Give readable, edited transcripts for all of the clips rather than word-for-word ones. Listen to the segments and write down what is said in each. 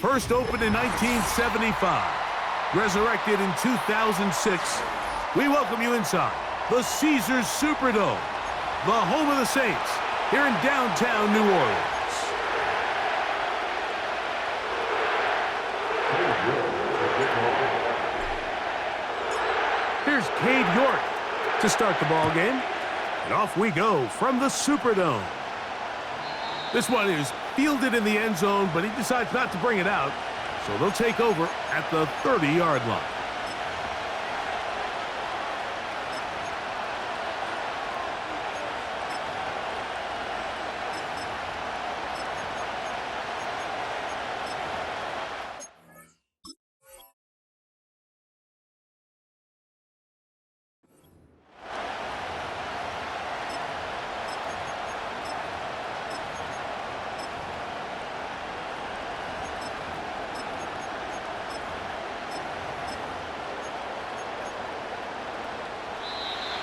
First opened in 1975, resurrected in 2006, we welcome you inside the Caesars Superdome, the home of the Saints, here in downtown New Orleans. Here's Cade York to start the ball game. And off we go from the Superdome. This one is fielded in the end zone, but he decides not to bring it out. So they'll take over at the 30-yard line.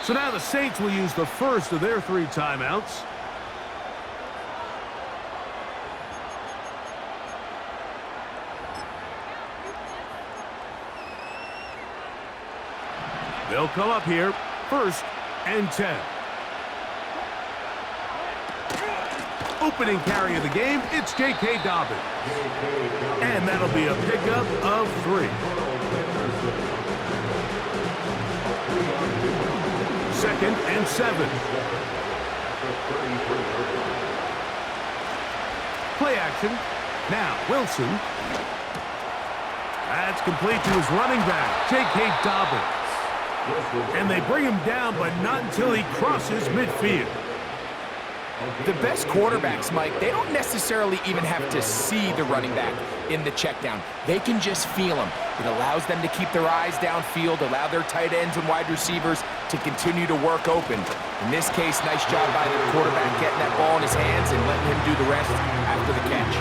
So now the Saints will use the first of their 3 timeouts. They'll come up here, 1st and 10. Opening carry of the game, it's J.K. Dobbins. And that'll be a pickup of 3. 2nd and 7. Play action. Now, Wilson. That's complete to his running back, J.K. Dobbins. And they bring him down, but not until he crosses midfield. The best quarterbacks, Mike, they don't necessarily even have to see the running back in the check down. They can just feel him. It allows them to keep their eyes downfield, allow their tight ends and wide receivers to continue to work open. In this case, nice job by the quarterback getting that ball in his hands and letting him do the rest after the catch.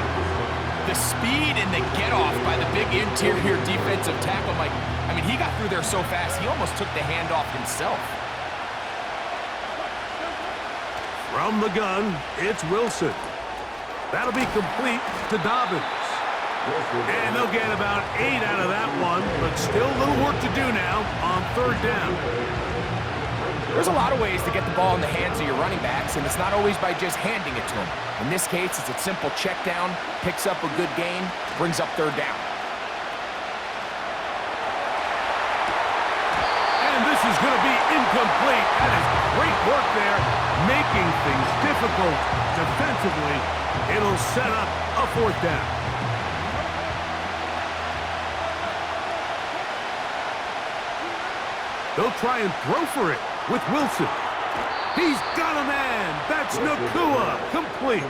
The speed and the get-off by the big interior defensive tackle, Mike, I mean, he got through there so fast, he almost took the handoff himself. From the gun, it's Wilson. That'll be complete to Dobbins. And they'll get about 8 out of that one, but still a little work to do now on 3rd down. There's a lot of ways to get the ball in the hands of your running backs, and it's not always by just handing it to them. In this case, it's a simple check down, picks up a good gain, brings up 3rd down. And this is going to be incomplete. That is great work there, making things difficult defensively. It'll set up a 4th down. They'll try and throw for it with Wilson. He's got a man. That's Nakua. Complete.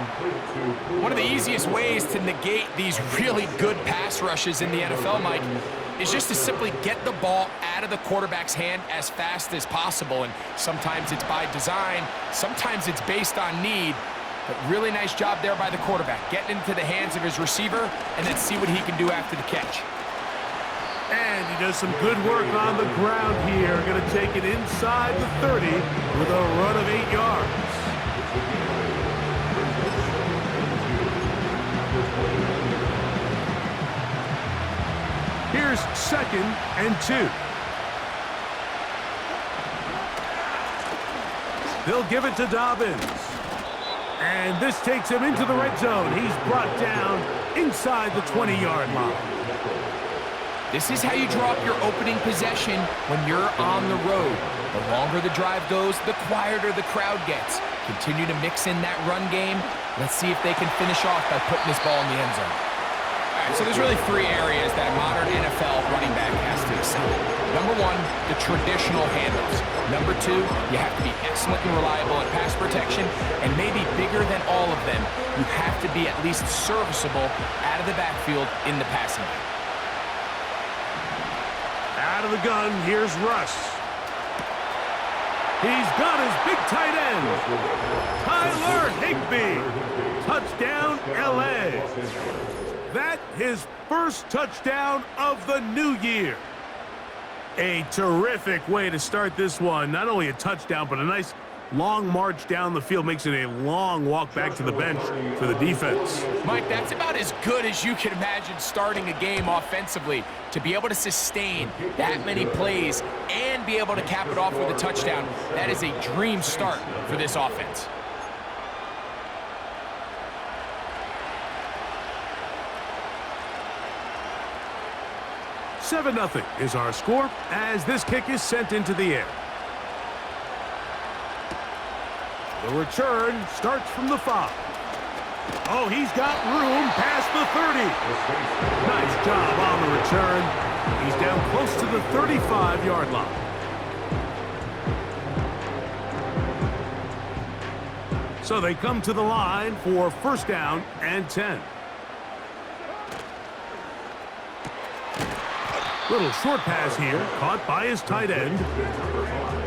One of the easiest ways to negate these really good pass rushes in the NFL, Mike, is just to simply get the ball out of the quarterback's hand as fast as possible. And sometimes it's by design, sometimes it's based on need. But really nice job there by the quarterback, getting into the hands of his receiver, and then see what he can do after the catch. And he does some good work on the ground here. Going to take it inside the 30 with a run of 8 yards. Here's 2nd and 2. They'll give it to Dobbins. And this takes him into the red zone. He's brought down inside the 20-yard line. This is how you draw up your opening possession when you're on the road. The longer the drive goes, the quieter the crowd gets. Continue to mix in that run game. Let's see if they can finish off by putting this ball in the end zone. All right, so there's really 3 areas that a modern NFL running back has to excel. Number 1, the traditional handoffs. Number 2, you have to be excellent and reliable at pass protection. And maybe bigger than all of them, you have to be at least serviceable out of the backfield in the passing game. Out of the gun, here's Russ. He's got his big tight end, Tyler Higbee. Touchdown, L.A. That his first touchdown of the new year. A terrific way to start this one. Not only a touchdown, but a nice long march down the field makes it a long walk back to the bench for the defense. Mike, that's about as good as you can imagine starting a game offensively. To be able to sustain that many plays and be able to cap it off with a touchdown, that is a dream start for this offense. "7-0 is our score as this kick is sent into the air. The return starts from the 5. Oh, he's got room past the 30. Nice job on the return. He's down close to the 35-yard line. So they come to the line for 1st down and 10. Little short pass here, caught by his tight end.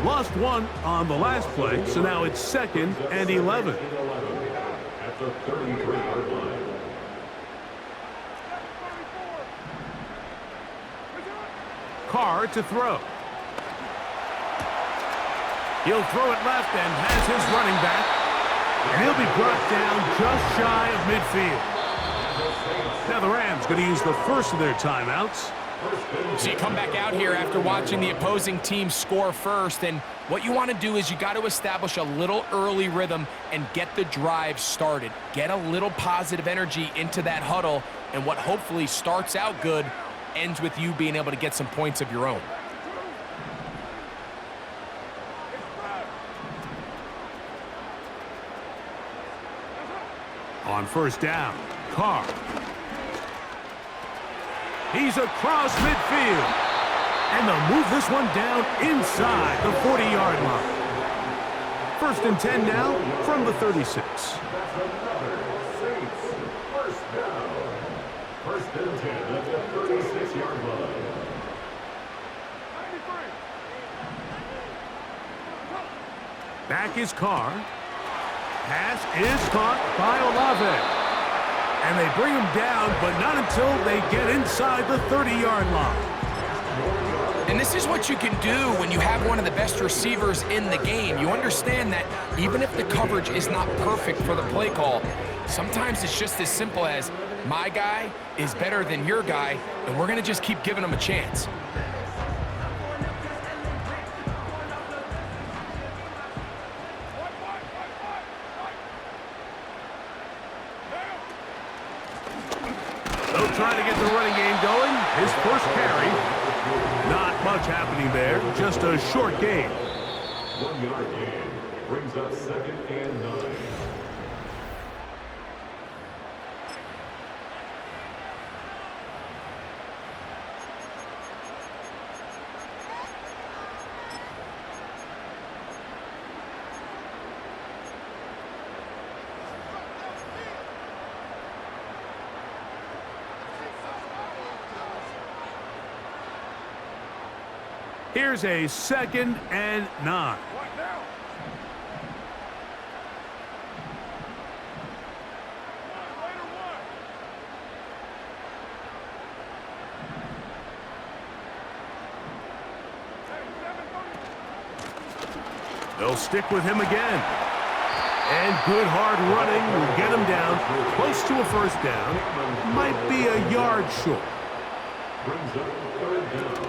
Lost one on the last play, so now it's 2nd and 11. At the 33-yard line. Carr to throw. He'll throw it left and has his running back. And he'll be brought down just shy of midfield. Now the Rams going to use the first of their timeouts. So you come back out here after watching the opposing team score first, and what you want to do is you got to establish a little early rhythm and get the drive started. Get a little positive energy into that huddle, and what hopefully starts out good ends with you being able to get some points of your own. On 1st down, Carr. He's across midfield. And they'll move this one down inside the 40-yard line. 1st and 10 now from the 36. That's another Saints 1st down. 1st and 10 at the 36-yard line. Back is Carr. Pass is caught by Olave. And they bring him down, but not until they get inside the 30-yard line. And this is what you can do when you have one of the best receivers in the game. You understand that even if the coverage is not perfect for the play call, sometimes it's just as simple as my guy is better than your guy, and we're going to just keep giving him a chance. They'll try to get the running game going. His first carry. Not much happening there. Just a short gain. 1-yard gain brings up 2nd and 9. Here's a 2nd and 9. They'll stick with him again. And good hard running will get him down close to a 1st down. Might be a yard short. Brings up 3rd down.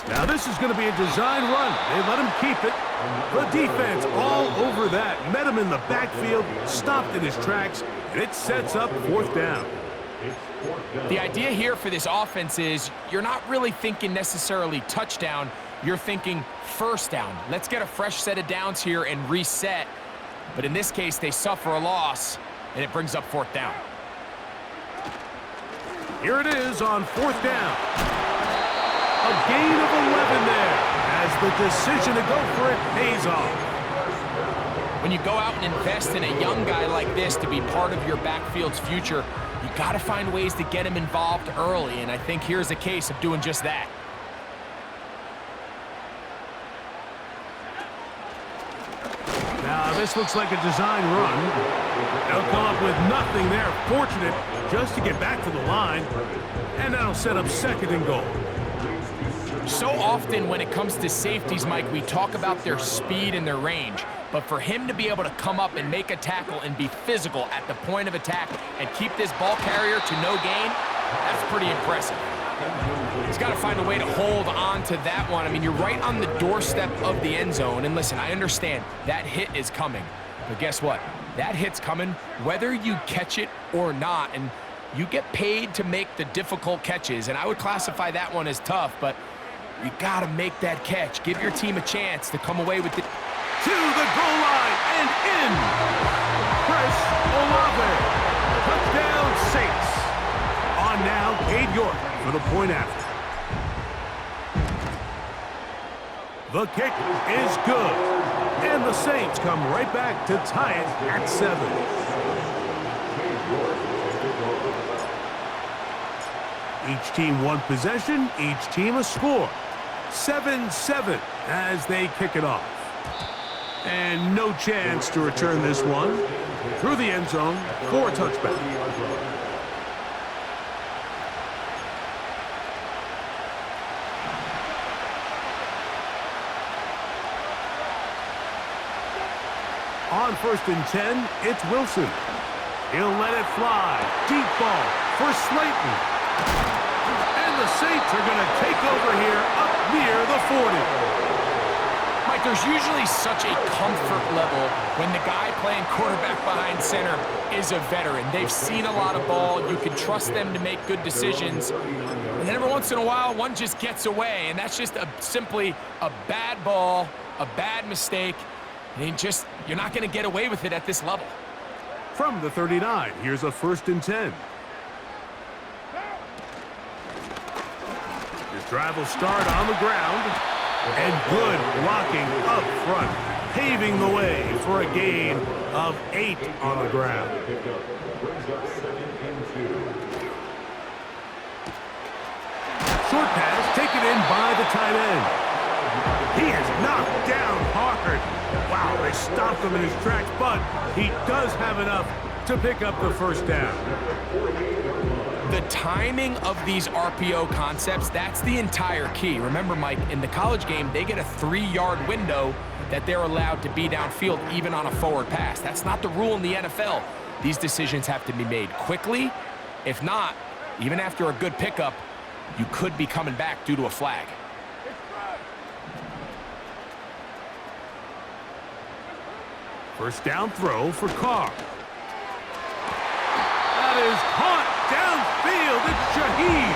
Now this is going to be a design run. They let him keep it. The defense all over that. Met him in the backfield, stopped in his tracks, and it sets up 4th down. The idea here for this offense is you're not really thinking necessarily touchdown. You're thinking 1st down. Let's get a fresh set of downs here and reset. But in this case, they suffer a loss, and it brings up 4th down. Here it is on 4th down. A gain of 11 there as the decision to go for it pays off. When you go out and invest in a young guy like this to be part of your backfield's future, you got to find ways to get him involved early, and I think here's a case of doing just that. Now this looks like a design run. They'll come up with nothing there. Fortunate just to get back to the line. And that'll set up 2nd and goal. So often when it comes to safeties, Mike, we talk about their speed and their range. But for him to be able to come up and make a tackle and be physical at the point of attack and keep this ball carrier to no gain, that's pretty impressive. He's got to find a way to hold on to that one. I mean, you're right on the doorstep of the end zone. And listen, I understand that hit is coming. But guess what? That hit's coming whether you catch it or not. And you get paid to make the difficult catches. And I would classify that one as tough, but you got to make that catch. Give your team a chance to come away with it. To the goal line and in. Chris Olave. Touchdown Saints. On now, Cade York for the point after. The kick is good. And the Saints come right back to tie it at 7. Each team one possession, each team a score. 7-7 as they kick it off. And no chance to return this one. Through the end zone for a touchback. On 1st and 10, it's Wilson. He'll let it fly. Deep ball for Slayton. And the Saints are going to take over here up near the 40. Mike, there's usually such a comfort level when the guy playing quarterback behind center is a veteran. They've seen a lot of ball. You can trust them to make good decisions. And then every once in a while, one just gets away. And that's just simply a bad ball, a bad mistake. And you're not going to get away with it at this level. From the 39, here's a 1st and 10. This drive will start on the ground. And good blocking up front, paving the way for a gain of 8 on the ground. Short pass taken in by the tight end. He is knocked down hard. Wow, they stopped him in his tracks, but he does have enough to pick up the 1st down. The timing of these RPO concepts, that's the entire key. Remember, Mike, in the college game, they get a 3-yard window that they're allowed to be downfield even on a forward pass. That's not the rule in the NFL. These decisions have to be made quickly. If not, even after a good pickup, you could be coming back due to a flag. First down throw for Carr. That is caught downfield. It's Shaheed.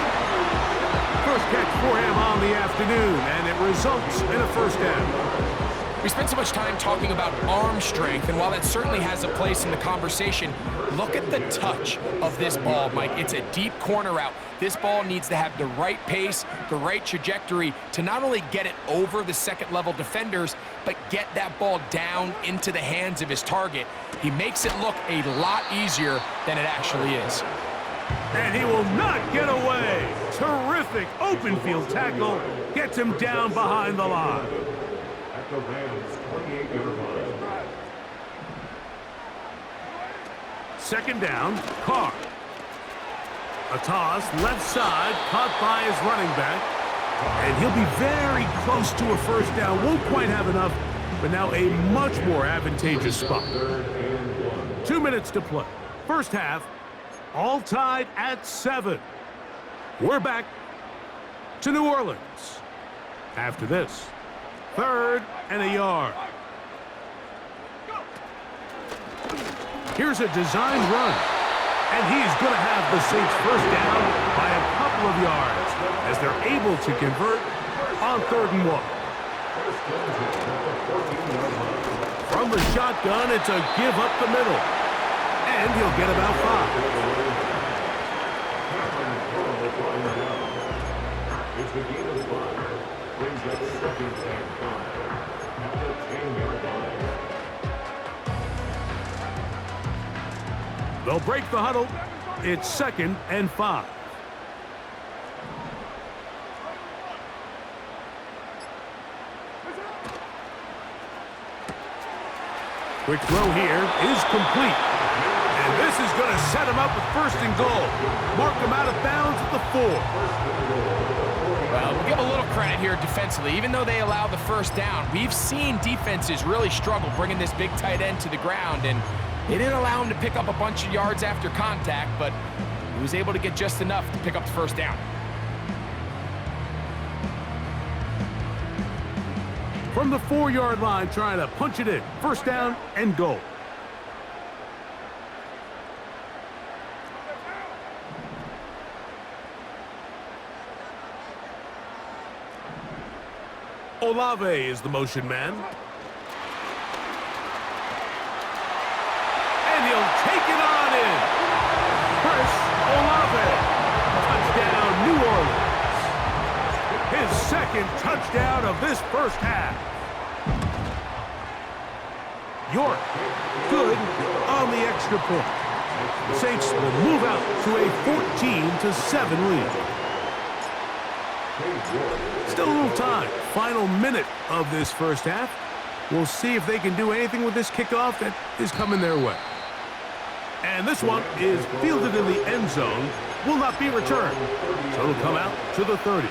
First catch for him on the afternoon, and it results in a 1st down. We spent so much time talking about arm strength, and while that certainly has a place in the conversation, look at the touch of this ball, Mike. It's a deep corner route. This ball needs to have the right pace, the right trajectory to not only get it over the second-level defenders, but get that ball down into the hands of his target. He makes it look a lot easier than it actually is. And he will not get away. Terrific open field tackle. Gets him down behind the line. At the Rams' 28-yard line. 2nd down, Carr. A toss, left side, caught by his running back. And he'll be very close to a 1st down. Won't quite have enough, but now a much more advantageous spot. 2 minutes to play. First half, all tied at 7. We're back to New Orleans. After this, 3rd and a yard. Here's a designed run. And he's going to have the Saints 1st down by a couple of yards as they're able to convert on 3rd and 1. From the shotgun, it's a give up the middle. And he'll get about 5. It's the game of 5. Brings up 2nd and 5. At the 10-yard line. They'll break the huddle. It's 2nd and 5. Quick throw here is complete. And this is going to set him up with 1st and goal. Mark him out of bounds at the 4. Well, we'll give a little credit credit here defensively. Even though they allow the first down, we've seen defenses really struggle bringing this big tight end to the ground, and they didn't allow him to pick up a bunch of yards after contact, but he was able to get just enough to pick up the first down. From the 4-yard line, trying to punch it in. First down and goal. Olave is the motion man. And he'll take it on in. Chris Olave. Touchdown, New Orleans. His second touchdown of this first half. York, good on the extra point. The Saints will move out to a 14-7 lead. Still a little time. Final minute of this first half. We'll see if they can do anything with this kickoff that is coming their way. And this one is fielded in the end zone. Will not be returned. So it'll come out to the 30.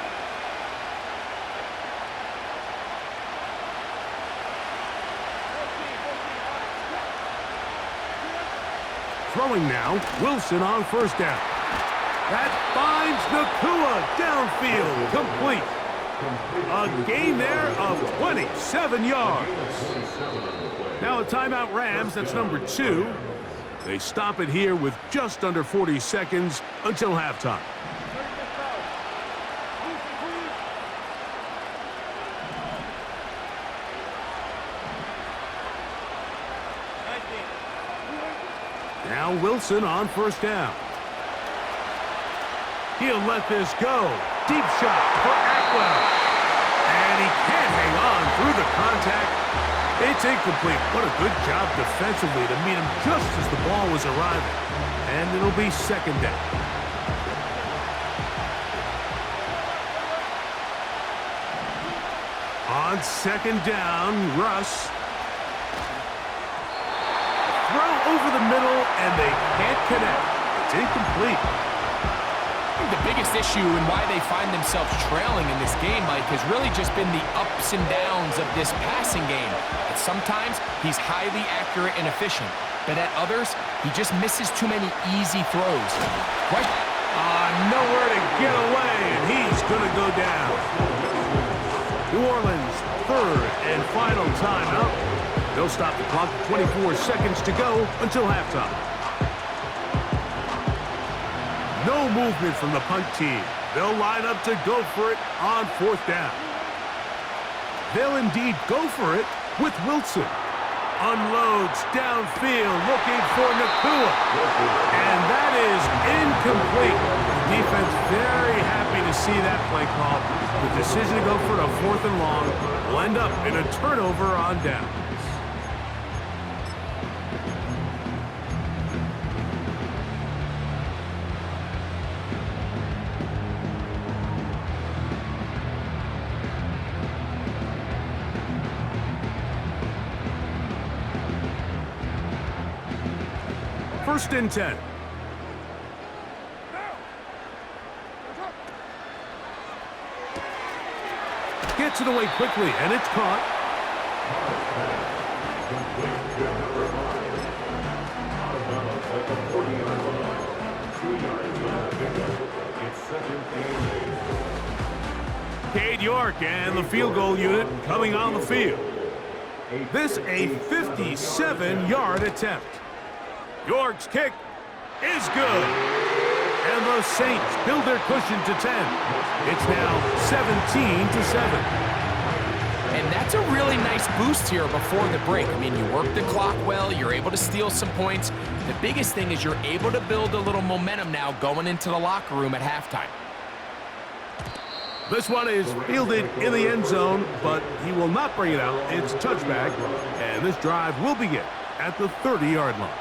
Throwing now, Wilson on first down. That finds Nakua downfield, complete. A gain there of 27 yards. Now a timeout Rams, that's number 2. They stop it here with just under 40 seconds until halftime. Now Wilson on first down. He'll let this go. Deep shot for Atwell. And he can't hang on through the contact. It's incomplete. What a good job defensively to meet him just as the ball was arriving. And it'll be second down. On second down, Russ. Throw over the middle, and they can't connect. It's incomplete. I think the biggest issue and why they find themselves trailing in this game, Mike, has really just been the ups and downs of this passing game. And sometimes he's highly accurate and efficient, but at others, he just misses too many easy throws. Nowhere to get away, and he's going to go down. New Orleans, third and final timeout. They'll stop the clock at 24 seconds to go until halftime. No movement from the punt team. They'll line up to go for it on fourth down. They'll indeed go for it with Wilson. Unloads downfield looking for Nakua. And that is incomplete. The defense very happy to see that play call. The decision to go for it on fourth and long will end up in a turnover on down. First and 10. Gets it away quickly, and it's caught. Cade York and the field goal unit coming on the field. This a 57-yard attempt. York's kick is good. And the Saints build their cushion to 10. It's now 17-7. And that's a really nice boost here before the break. I mean, you work the clock well, you're able to steal some points. The biggest thing is you're able to build a little momentum now going into the locker room at halftime. This one is fielded in the end zone, but he will not bring it out. It's a touchback, and this drive will begin at the 30-yard line.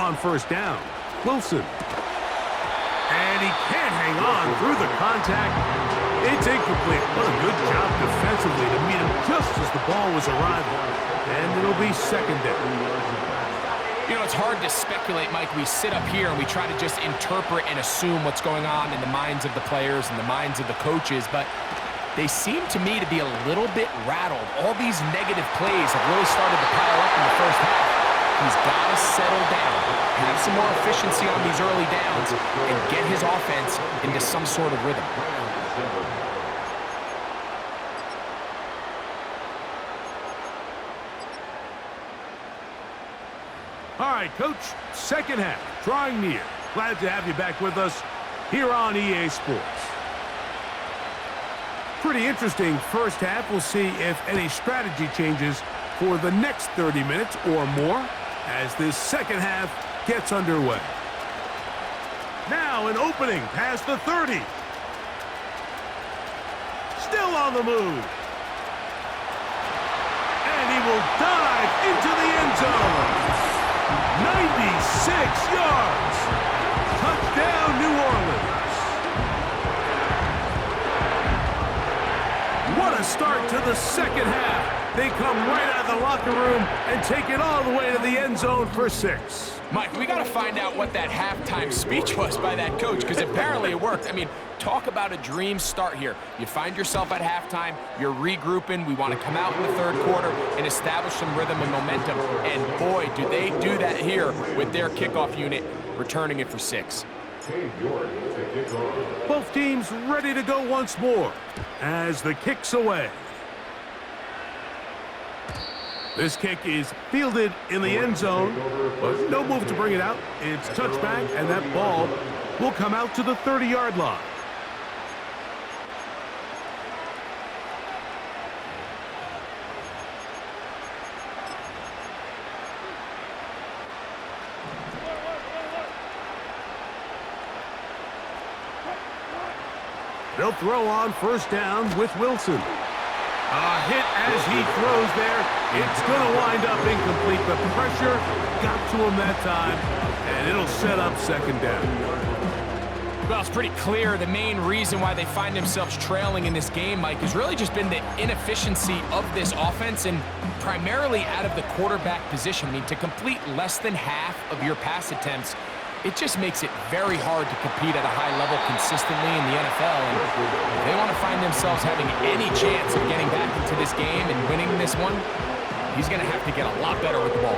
on first down. Wilson. And he can't hang on through the contact. It's incomplete. What a good job defensively to meet him just as the ball was arriving. And it'll be second down. You know, it's hard to speculate, Mike. We sit up here and we try to just interpret and assume what's going on in the minds of the players and the minds of the coaches, but they seem to me to be a little bit rattled. All these negative plays have really started to pile up in the first half. He's got to settle down, have some more efficiency on these early downs, and get his offense into some sort of rhythm. All right, Coach, second half, drawing near. Glad to have you back with us here on EA Sports. Pretty interesting first half. We'll see if any strategy changes for the next 30 minutes or more as this second half gets underway. Now an opening past the 30. Still on the move. And he will dive into the end zone. 96 yards. Touchdown, New Orleans. What a start to the second half. They come right out of the locker room and take it all the way to the end zone for 6. Mike, we got to find out what that halftime speech was by that coach, because apparently it worked. I mean, talk about a dream start here. You find yourself at halftime, you're regrouping, we want to come out in the third quarter and establish some rhythm and momentum, and boy, do they do that here with their kickoff unit, returning it for 6. Both teams ready to go once more as the kick's away. This kick is fielded in the end zone, but no move to bring it out. It's touchback, and that ball will come out to the 30-yard line. They'll throw on first down with Wilson. A hit as he throws there. It's going to wind up incomplete. The pressure got to him that time, and it'll set up second down. Well, it's pretty clear the main reason why they find themselves trailing in this game, Mike, has really just been the inefficiency of this offense and primarily out of the quarterback position. I mean, to complete less than half of your pass attempts, it just makes it very hard to compete at a high level consistently in the NFL. And if they want to find themselves having any chance of getting back into this game and winning this one, he's going to have to get a lot better with the ball.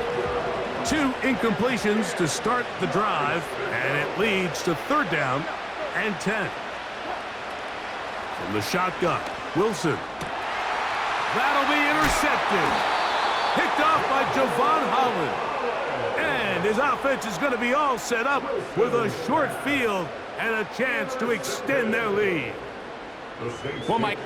2 incompletions to start the drive, and it leads to third down and 10. From the shotgun, Wilson. That'll be intercepted. Picked off by Javon Holland. And his offense is going to be all set up with a short field and a chance to extend their lead. Well, Mike,